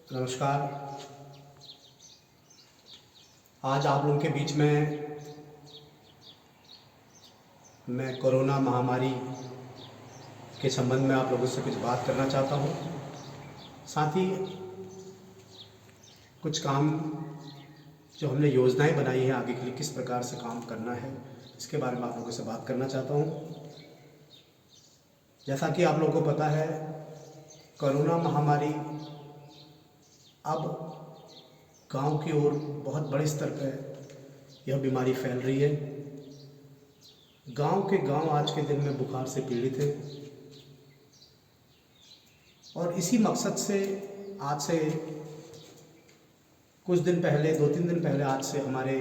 नमस्कार। आज आप लोगों के बीच में मैं कोरोना महामारी के संबंध में आप लोगों से कुछ बात करना चाहता हूँ। साथ ही कुछ काम जो हमने योजनाएं बनाई हैं आगे के लिए किस प्रकार से काम करना है, इसके बारे में आप लोगों से बात करना चाहता हूँ। जैसा कि आप लोगों को पता है, कोरोना महामारी अब गांव की ओर बहुत बड़े स्तर पर यह बीमारी फैल रही है। गांव के गांव आज के दिन में बुखार से पीड़ित हैं और इसी मकसद से आज से कुछ दिन पहले, 2-3 दिन पहले, आज से हमारे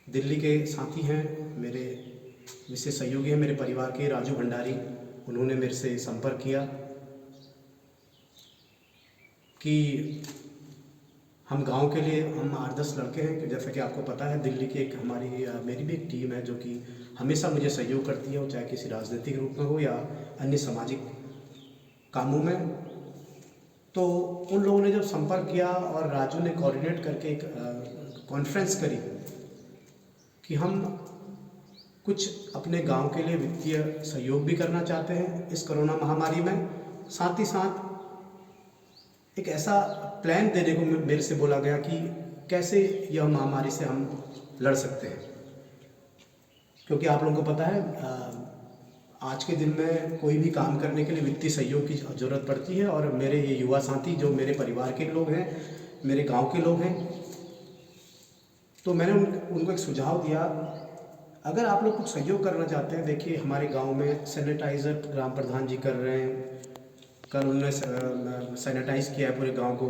दिल्ली के साथी हैं, मेरे विशेष सहयोगी हैं, मेरे परिवार के राजू भंडारी, उन्होंने मेरे से संपर्क किया कि हम गांव के लिए हम 8-10 लड़के हैं। जैसा कि आपको पता है, दिल्ली की एक मेरी भी एक टीम है जो कि हमेशा मुझे सहयोग करती है, वो चाहे किसी राजनीतिक रूप में हो या अन्य सामाजिक कामों में। तो उन लोगों ने जब संपर्क किया और राजू ने कोऑर्डिनेट करके एक कॉन्फ्रेंस करी कि हम कुछ अपने गांव के लिए वित्तीय सहयोग भी करना चाहते हैं इस कोरोना महामारी में, साथ ही साथ एक ऐसा प्लान देने को मेरे से बोला गया कि कैसे यह महामारी से हम लड़ सकते हैं। क्योंकि आप लोगों को पता है, आज के दिन में कोई भी काम करने के लिए वित्तीय सहयोग की ज़रूरत पड़ती है। और मेरे ये युवा साथी जो मेरे परिवार के लोग हैं, मेरे गांव के लोग हैं, तो मैंने उनको एक सुझाव दिया, अगर आप लोग कुछ सहयोग करना चाहते हैं, देखिए हमारे गांव में सैनिटाइज़र ग्राम प्रधान जी कर रहे हैं। कल उन्होंने सैनिटाइज किया है पूरे गांव को,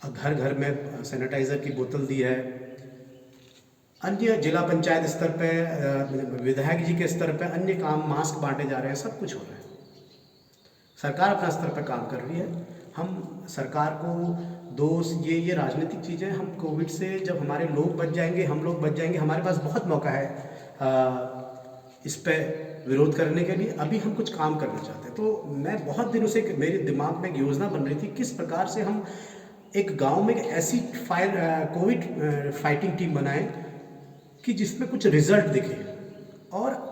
घर घर में सैनिटाइज़र की बोतल दी है। अन्य जिला पंचायत स्तर पे, विधायक जी के स्तर पे अन्य काम, मास्क बांटे जा रहे हैं, सब कुछ हो रहा है। सरकार अपना स्तर पर काम कर रही है। हम सरकार को दोष, ये राजनीतिक चीज़ें, हम कोविड से जब हमारे लोग बच जाएंगे, हम लोग बच जाएंगे, हमारे पास बहुत मौका है इस पर विरोध करने के लिए। अभी हम कुछ काम करना चाहते हैं। तो मैं बहुत दिनों से, मेरे दिमाग में एक योजना बन रही थी किस प्रकार से हम एक गांव में एक ऐसी कोविड फाइटिंग टीम बनाएं कि जिसमें कुछ रिजल्ट दिखे। और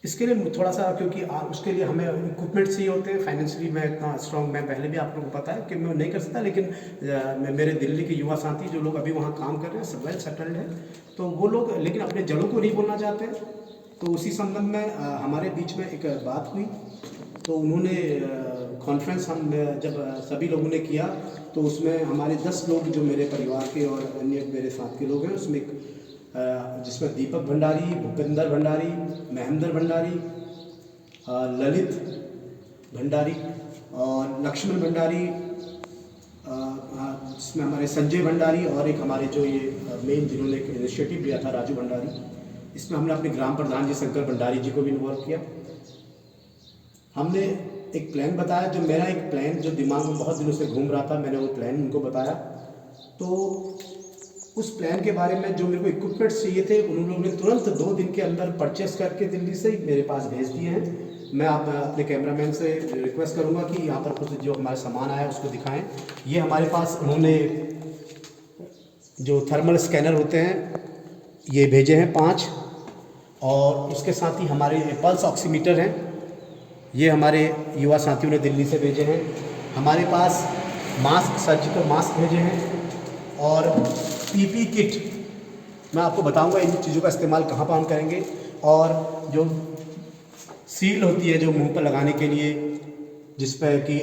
इसके लिए थोड़ा सा, क्योंकि उसके लिए हमें इक्विपमेंट चाहिए होते हैं। फाइनेंशियली मैं इतना स्ट्रॉन्ग, मैं पहले भी आप लोगों को पता है कि मैं नहीं कर सकता, लेकिन मेरे दिल्ली के युवा साथी जो लोग अभी वहाँ काम कर रहे हैं, सब वेल सेटल्ड है, तो वो लोग लेकिन अपने जड़ों को नहीं बोलना चाहते। तो उसी संबंध में हमारे बीच में एक बात हुई। तो उन्होंने कॉन्फ्रेंस हम जब सभी लोगों ने किया, तो उसमें हमारे 10 लोग जो मेरे परिवार के और अन्य मेरे साथ के लोग हैं, उसमें जिसमें दीपक भंडारी, भूपेंद्र भंडारी, महेंद्र भंडारी, ललित भंडारी और लक्ष्मण भंडारी, जिसमें हमारे संजय भंडारी और एक हमारे जो ये मेन जिन्होंने एक इनिशिएटिव लिया था, राजू भंडारी। इसमें हमने अपने ग्राम प्रधान जी शंकर भंडारी जी को भी इन्वॉल्व किया। हमने एक प्लान बताया, जो मेरा एक प्लान जो दिमाग में बहुत दिनों से घूम रहा था, मैंने वो प्लान उनको बताया। तो उस प्लान के बारे में जो मेरे को इक्विपमेंट्स चाहिए थे, उन लोगों ने तुरंत 2 दिन के अंदर परचेस करके दिल्ली से मेरे पास भेज दिए हैं। मैं अपने कैमरामैन से रिक्वेस्ट करूंगा कि यहाँ पर कुछ जो हमारा सामान आया उसको दिखाएं। ये हमारे पास उन्होंने जो थर्मल स्कैनर होते हैं ये भेजे हैं 5, और इसके साथ ही हमारे पल्स ऑक्सीमीटर हैं, ये हमारे युवा साथियों ने दिल्ली से भेजे हैं। हमारे पास मास्क, सर्जिकल मास्क भेजे हैं और पीपी किट। मैं आपको बताऊंगा इन चीज़ों का इस्तेमाल कहाँ पर हम करेंगे। और जो सील होती है जो मुंह पर लगाने के लिए, जिस पर कि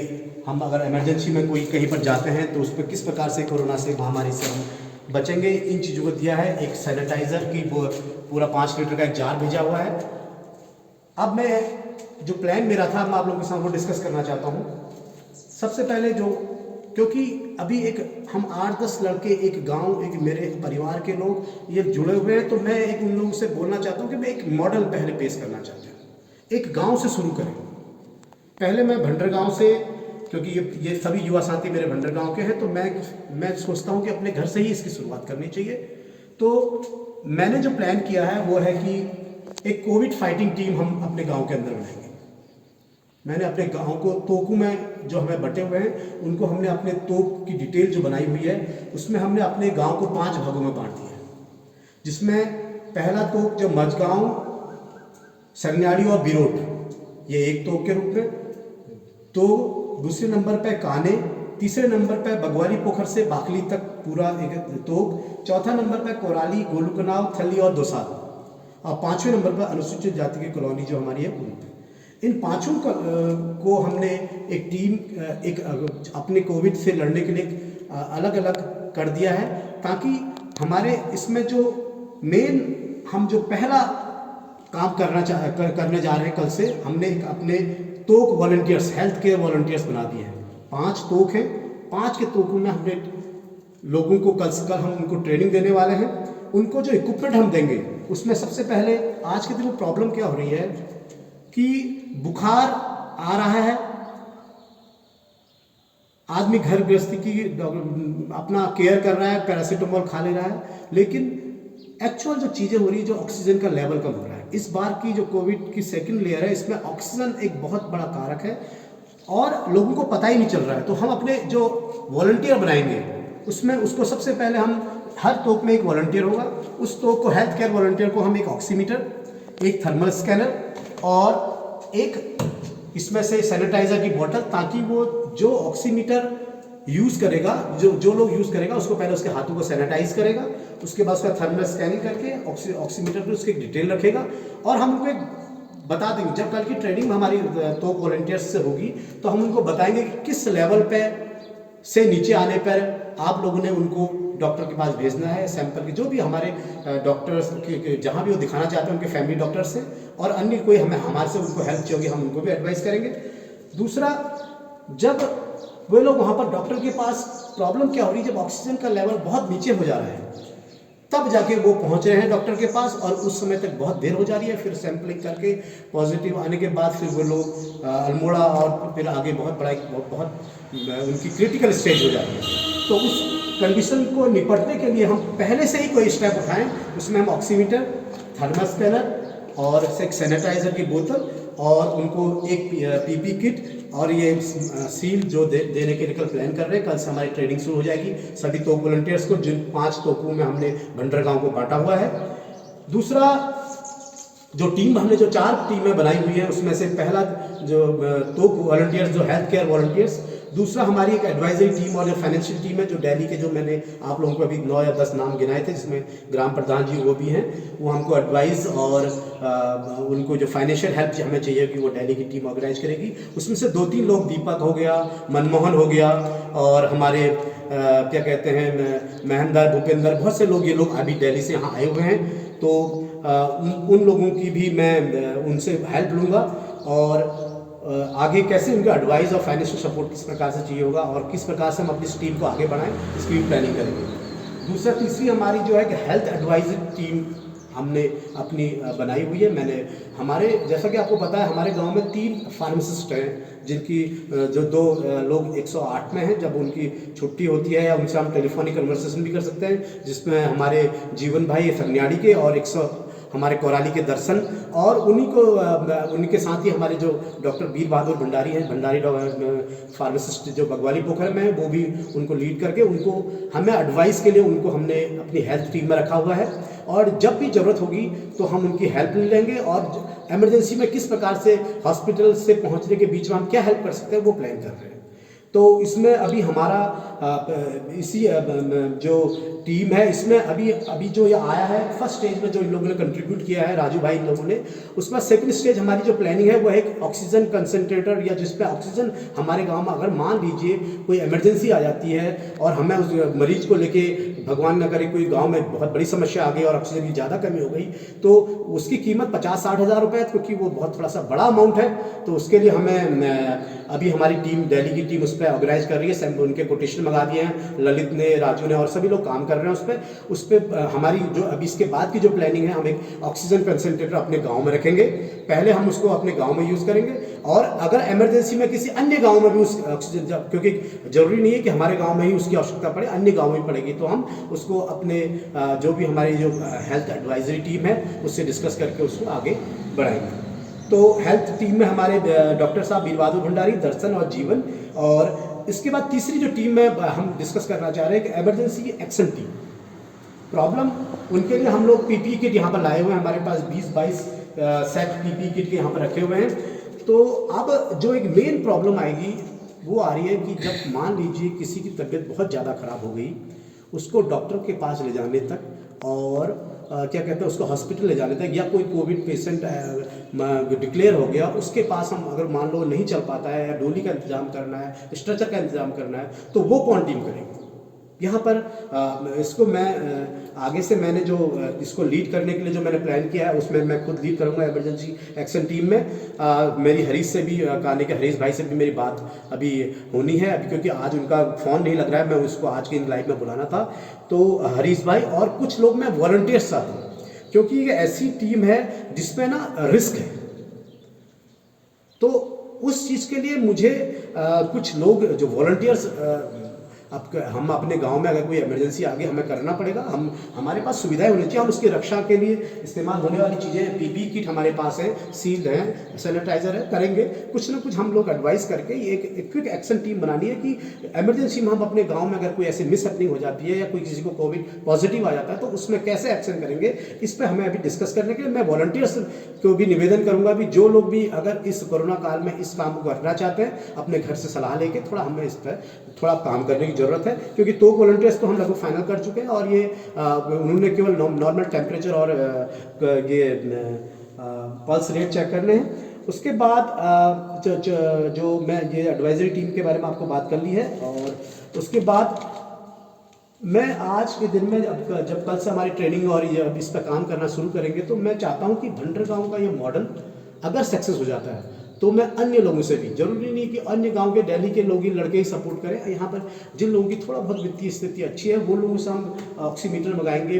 हम अगर इमरजेंसी में कोई कहीं पर जाते हैं तो उस पर किस प्रकार से कोरोना से महामारी से हम बचेंगे, इन चीज़ों को दिया है। एक सैनिटाइज़र की पूरा 5 लीटर का एक जार भेजा हुआ है। अब मैं जो प्लान मेरा था, मैं आप लोगों के साथ वो डिस्कस करना चाहता हूँ। सबसे पहले क्योंकि अभी एक हम 8-10 लड़के, एक गांव, एक मेरे परिवार के लोग ये जुड़े हुए हैं, तो मैं एक उन लोगों से बोलना चाहता हूँ कि मैं एक मॉडल पहले पेश करना चाहता हूँ। एक गांव से शुरू करें। पहले मैं भंडर गांव से, क्योंकि ये सभी युवा साथी मेरे भंडर गांव के हैं, तो मैं सोचता हूँ कि अपने घर से ही इसकी शुरुआत करनी चाहिए। तो मैंने जो प्लान किया है वो है कि एक कोविड फाइटिंग टीम हम अपने गांव के अंदर बनाएंगे। मैंने अपने गांव को तोकू में जो हमें बटे हुए हैं उनको हमने अपने तोक की डिटेल जो बनाई हुई है उसमें हमने अपने गांव को 5 भागों में बांट दिया है, जिसमें पहला तोक जो मझगांव, संगनाड़ी और बिरोट ये एक तोक के रूप में, तो दूसरे नंबर पे काने, तीसरे नंबर पे बगवाली पोखर से बाकली तक पूरा एक तोक, चौथा नंबर पे कोराली, गोलूकनाव, थली और दोसाल, और पांचवें नंबर पर अनुसूचित जाति की कॉलोनी जो हमारी है उन पे। इन पांचों को हमने एक टीम एक अपने कोविड से लड़ने के लिए अलग अलग कर दिया है, ताकि हमारे इसमें जो मेन हम जो पहला काम करने जा रहे हैं कल से, हमने एक अपने तोक वॉलंटियर्स, हेल्थ केयर वॉलंटियर्स बना दिए हैं। 5 तोक हैं, 5 के तोकों में हमने लोगों को कल हम उनको ट्रेनिंग देने वाले हैं। उनको जो इक्विपमेंट हम देंगे उसमें सबसे पहले आज के दिन में प्रॉब्लम क्या हो रही है कि बुखार आ रहा है, आदमी घर गृहस्थी की अपना केयर कर रहा है, पैरासीटामोल खा ले रहा है, लेकिन एक्चुअल जो चीज़ें हो रही है, जो ऑक्सीजन का लेवल कम हो रहा है। इस बार की जो कोविड की सेकंड लेयर है इसमें ऑक्सीजन एक बहुत बड़ा कारक है और लोगों को पता ही नहीं चल रहा है। तो हम अपने जो वॉलंटियर बनाएंगे उसमें उसको सबसे पहले हम हर तोक में एक वॉलंटियर होगा, उस तोक को हेल्थ केयर वॉलंटियर को हम एक ऑक्सीमीटर, एक थर्मल स्कैनर और एक इसमें से सैनिटाइजर की बोतल, ताकि वो जो ऑक्सीमीटर यूज़ करेगा, जो लोग यूज़ करेगा उसको पहले उसके हाथों को सैनिटाइज करेगा, उसके बाद उसका थर्मल स्कैनिंग करके ऑक्सीमीटर पर उसकी डिटेल रखेगा और हम उनको एक बता देंगे। जब कल की ट्रेनिंग हमारी तो वॉलंटियर्स से होगी तो हम उनको बताएंगे कि किस लेवल पे से नीचे आने पर आप लोगों ने उनको डॉक्टर के पास भेजना है, सैंपल के जो भी हमारे डॉक्टर्स के जहाँ भी वो दिखाना चाहते हैं उनके फैमिली डॉक्टर से, और अन्य कोई हमारे से उनको हेल्प चाहिए होगी हम उनको भी एडवाइस करेंगे। दूसरा, जब वे लोग वहाँ पर डॉक्टर के पास, प्रॉब्लम क्या हो रही है, जब ऑक्सीजन का लेवल बहुत नीचे हो जा रहा है तब जाके वो पहुंच रहे हैं डॉक्टर के पास, और उस समय तक बहुत देर हो जा रही है। फिर सैंपलिंग करके पॉजिटिव आने के बाद फिर वो लोग अल्मोड़ा और फिर आगे बहुत उनकी क्रिटिकल स्टेज हो जाती है। तो उस कंडीशन को निपटने के लिए हम पहले से ही कोई स्टेप उठाएं, उसमें हम ऑक्सीमीटर, थर्मल स्कैनर और एक सैनिटाइजर की बोतल और उनको एक पीपी किट और ये सील जो देने के लिए कल प्लान कर रहे हैं। कल से हमारी ट्रेनिंग शुरू हो जाएगी सभी तोक वॉलंटियर्स को, जिन 5 तोकों में हमने भंडर गांव को बांटा हुआ है। दूसरा, जो टीम हमने जो 4 टीमें बनाई हुई हैं उसमें से पहला जो तोक वॉलंटियर्स जो हेल्थ केयर वॉलंटियर्स, दूसरा हमारी एक एडवाइजरी टीम और जो फाइनेंशियल टीम है जो दिल्ली के, जो मैंने आप लोगों को अभी 9 या 10 नाम गिनाए थे जिसमें ग्राम प्रधान जी वो भी हैं, वो हमको एडवाइस और उनको जो फाइनेंशियल हेल्प हमें चाहिए कि वो दिल्ली की टीम ऑर्गेनाइज करेगी। उसमें से 2-3 लोग, दीपक हो गया, मनमोहन हो गया और हमारे क्या कहते हैं महेंद्र, भूपेंद्र, बहुत से लोग, ये लोग अभी दिल्ली से यहाँ आए हुए हैं। तो उन लोगों की भी मैं उनसे हेल्प लूँगा और आगे कैसे उनका एडवाइस और फाइनेंशियल सपोर्ट किस प्रकार से चाहिए होगा और किस प्रकार से हम अपनी इस टीम को आगे बढ़ाएं, इसकी भी प्लानिंग करेंगे। दूसरा, तीसरी हमारी जो है कि हेल्थ एडवाइजरी टीम हमने अपनी बनाई हुई है। मैंने हमारे, जैसा कि आपको पता है, हमारे गांव में 3 फार्मासिस्ट हैं जिनकी जो 2 लोग 108 में हैं। जब उनकी छुट्टी होती है या उनसे हम टेलीफोनिक कन्वर्सेशन भी कर सकते हैं, जिसमें हमारे जीवन भाई संगनाड़ी के और 100 हमारे कोराली के दर्शन, और उन्हीं के साथ ही हमारे जो डॉक्टर वीर बहादुर भंडारी हैं, भंडारी फार्मासिस्ट जो बगवाली पोखर में है, वो भी उनको लीड करके उनको हमें एडवाइस के लिए उनको हमने अपनी हेल्थ टीम में रखा हुआ है। और जब भी ज़रूरत होगी तो हम उनकी हेल्प लेंगे और इमरजेंसी में किस प्रकार से हॉस्पिटल से पहुंचने के बीच में हम क्या हेल्प कर सकते हैं वो प्लान कर रहे हैं। तो इसमें अभी हमारा इसी जो टीम है इसमें अभी जो ये आया है फर्स्ट स्टेज में जो इन लोगों ने कंट्रीब्यूट किया है, राजू भाई इन लोगों ने, उसमें सेकंड स्टेज हमारी जो प्लानिंग है वो है एक ऑक्सीजन कंसंट्रेटर, या जिस पे ऑक्सीजन हमारे गांव में अगर मान लीजिए कोई इमरजेंसी आ जाती है और हमें उस मरीज को लेके, भगवान न करे कोई गाँव में बहुत बड़ी समस्या आ गई और ऑक्सीजन की ज़्यादा कमी हो गई, तो उसकी कीमत 50-60 हज़ार रुपये है, क्योंकि वो बहुत थोड़ा सा बड़ा अमाउंट है। तो उसके लिए हमें अभी हमारी टीम, दिल्ली की टीम उस पर ऑर्गेनाइज कर रही है, उनके कोटेशन मंगा दिए हैं, ललित ने, राजू ने और सभी लोग काम कर रहे हैं उस पर हमारी जो अभी इसके बाद की जो प्लानिंग है, हम एक ऑक्सीजन कंसंट्रेटर अपने गांव में रखेंगे। पहले हम उसको अपने गांव में यूज़ करेंगे और अगर इमरजेंसी में किसी अन्य गांव में भी उस ऑक्सीजन, क्योंकि जरूरी नहीं है कि हमारे गांव में ही उसकी आवश्यकता पड़े, अन्य गांव में पड़ेगी, तो हम उसको अपने जो भी हमारी जो हेल्थ एडवाइजरी टीम है उससे डिस्कस करके उसको आगे बढ़ाएंगे। तो हेल्थ टीम में हमारे डॉक्टर साहब वीरबादु भंडारी, दर्शन और जीवन, और इसके बाद तीसरी जो टीम में हम डिस्कस करना चाह रहे हैं कि इमरजेंसी एक्शन टीम। प्रॉब्लम उनके लिए हम लोग पीपी किट यहाँ पर लाए हुए हैं, हमारे पास 20-22 सेट पीपी किट के यहाँ पर रखे हुए हैं। तो अब जो एक मेन प्रॉब्लम आएगी वो आ रही है कि जब मान लीजिए किसी की तबीयत बहुत ज़्यादा ख़राब हो गई, उसको डॉक्टर के पास ले जाने तक और क्या कहते हैं उसको हॉस्पिटल ले जाने तक, या कोई कोविड पेशेंट डिक्लेयर हो गया उसके पास हम अगर मान लो नहीं चल पाता है, या डोली का इंतजाम करना है, स्ट्रेचर का इंतजाम करना है, तो वो कौन टीम करेगी। यहाँ पर इसको मैं आगे से मैंने जो इसको लीड करने के लिए जो मैंने प्लान किया है उसमें मैं खुद लीड करूँगा इमरजेंसी एक्शन टीम में। मेरी हरीश से भी कहने के हरीश भाई से भी मेरी बात अभी होनी है अभी, क्योंकि आज उनका फ़ोन नहीं लग रहा है, मैं उसको आज के इन लाइव में बुलाना था। तो हरीश भाई और कुछ लोग मैं वॉलंटियर्स साथ हूँ, क्योंकि ये ऐसी टीम है जिसमें ना रिस्क है। तो उस चीज़ के लिए मुझे कुछ लोग जो वॉलंटियर्स अब हम अपने गांव में अगर कोई इमरजेंसी आ गई हमें करना पड़ेगा, हमारे पास सुविधाएं होनी चाहिए, हम उसकी रक्षा के लिए इस्तेमाल होने वाली चीज़ें पीपी किट हमारे पास है, सील्ड है, सैनिटाइजर है, करेंगे कुछ ना कुछ हम लोग एडवाइस करके एक क्विक एक्शन टीम बनानी है कि इमरजेंसी में हम अपने गाँव में अगर कोई ऐसी मिस हैपनिंग हो जाती है या कोई किसी को कोविड पॉजिटिव आ जाता है तो उसमें कैसे एक्शन करेंगे, इस पर हमें अभी डिस्कस करने के लिए मैं वॉलंटियर्स को भी निवेदन करूंगा भी जो लोग भी अगर इस कोरोना काल में इस काम को करना चाहते हैं अपने घर से सलाह लेके थोड़ा हमें इस पर थोड़ा काम करने की ज़रूरत है, क्योंकि 2 वॉलंटियर्स तो हम लगभग फाइनल कर चुके हैं और ये उन्होंने केवल नॉर्मल टेम्परेचर और ये पल्स रेट चेक करने हैं। उसके बाद जो मैं ये एडवाइजरी टीम के बारे में आपको बात कर ली है, और उसके बाद मैं आज के दिन में जब कल से हमारी ट्रेनिंग और ये अब इस पर काम करना शुरू करेंगे तो मैं चाहता हूँ कि भंडर गाँव का ये मॉडल अगर सक्सेस हो जाता है तो मैं अन्य लोगों से भी, जरूरी नहीं कि अन्य गांव के दिल्ली के लोग ही लड़के ही सपोर्ट करें, यहाँ पर जिन लोगों की थोड़ा बहुत वित्तीय स्थिति अच्छी है वो लोगों से हम ऑक्सीमीटर मंगाएंगे,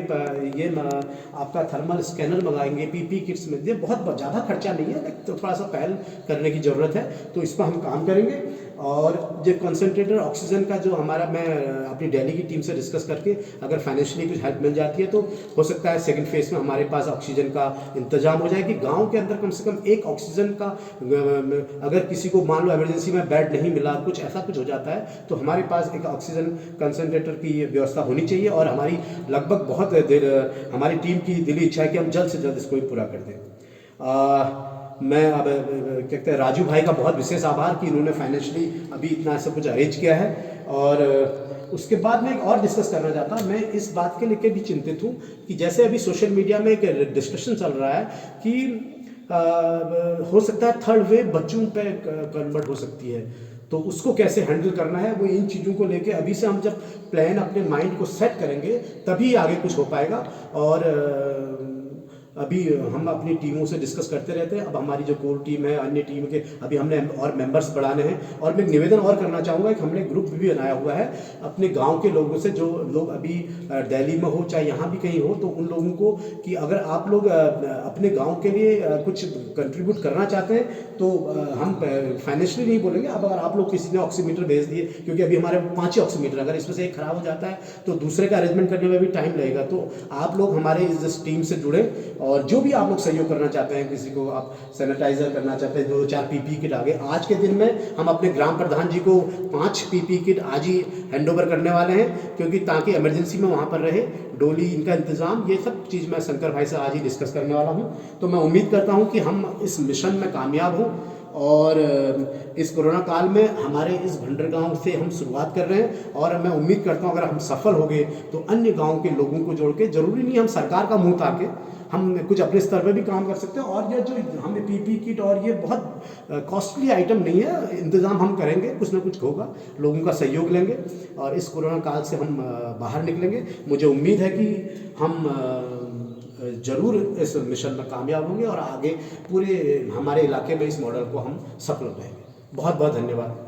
ये आपका थर्मल स्कैनर मंगाएंगे, पीपी किट्स में, ये बहुत ज़्यादा खर्चा नहीं है तो थोड़ा सा पहल करने की ज़रूरत है, तो इस पर हम काम करेंगे। और जो कंसनट्रेटर ऑक्सीजन का जो हमारा मैं अपनी दिल्ली की टीम से डिस्कस करके अगर फाइनेंशियली कुछ हेल्प मिल जाती है तो हो सकता है सेकंड फेज में हमारे पास ऑक्सीजन का इंतजाम हो जाए कि गांव के अंदर कम से कम एक ऑक्सीजन का, अगर किसी को मान लो इमरजेंसी में बेड नहीं मिला, कुछ ऐसा कुछ हो जाता है तो हमारे पास एक ऑक्सीजन कंसनट्रेटर की व्यवस्था होनी चाहिए। और हमारी लगभग बहुत देर हमारी टीम की दिली इच्छा है कि हम जल्द से जल्द इसको पूरा कर दें। मैं अब क्या कहते हैं राजू भाई का बहुत विशेष आभार कि इन्होंने फाइनेंशियली अभी इतना सब कुछ अरेंज किया है। और उसके बाद मैं एक और डिस्कस करना चाहता हूँ, मैं इस बात के लेकर भी चिंतित हूँ कि जैसे अभी सोशल मीडिया में एक डिस्कशन चल रहा है कि हो सकता है थर्ड वेव बच्चों पे कन्वर्ट हो सकती है, तो उसको कैसे हैंडल करना है, वो इन चीज़ों को लेके अभी से हम जब प्लान अपने माइंड को सेट करेंगे तभी आगे कुछ हो पाएगा। और अभी हम अपनी टीमों से डिस्कस करते रहते हैं। अब हमारी जो कोर टीम है, अन्य टीम के अभी हमने और मेंबर्स बढ़ाने हैं। और मैं एक निवेदन और करना चाहूँगा कि हमने ग्रुप भी बनाया हुआ है अपने गांव के लोगों से, जो लोग अभी दिल्ली में हो चाहे यहाँ भी कहीं हो, तो उन लोगों को कि अगर आप लोग अपने गाँव के लिए कुछ कंट्रीब्यूट करना चाहते हैं तो हम फाइनेंशियली नहीं बोलेंगे। अब अगर आप लोग किसी ने ऑक्सीमीटर भेज दिए, क्योंकि अभी हमारे 5 ऑक्सीमीटर, अगर इसमें से एक खराब हो जाता है तो दूसरे का अरेंजमेंट करने में भी टाइम लगेगा, तो आप लोग हमारे इस टीम से जुड़े और जो भी आप लोग सहयोग करना चाहते हैं, किसी को आप सैनिटाइजर करना चाहते हैं, 2-4 पीपी किट आ गए। आज के दिन में हम अपने ग्राम प्रधान जी को 5 पीपी किट आज ही हैंड ओवर करने वाले हैं, क्योंकि ताकि इमरजेंसी में वहाँ पर रहे, डोली इनका इंतजाम, ये सब चीज़ मैं शंकर भाई से आज ही डिस्कस करने वाला हूँ। तो मैं उम्मीद करता हूँ कि हम इस मिशन में कामयाब हों और इस कोरोना काल में हमारे इस भंडर गांव से हम शुरुआत कर रहे हैं। और मैं उम्मीद करता हूं अगर हम सफल हो गए तो अन्य गांव के लोगों को जोड़ के, जरूरी नहीं हम सरकार का मुंह ताके, हम कुछ अपने स्तर पर भी काम कर सकते हैं। और ये जो हमें पीपी किट और ये बहुत कॉस्टली आइटम नहीं है, इंतज़ाम हम करेंगे, कुछ ना कुछ होगा, लोगों का सहयोग लेंगे और इस कोरोना काल से हम बाहर निकलेंगे। मुझे उम्मीद है कि हम जरूर इस मिशन में कामयाब होंगे और आगे पूरे हमारे इलाके में इस मॉडल को हम सफल बनाएंगे। बहुत बहुत धन्यवाद।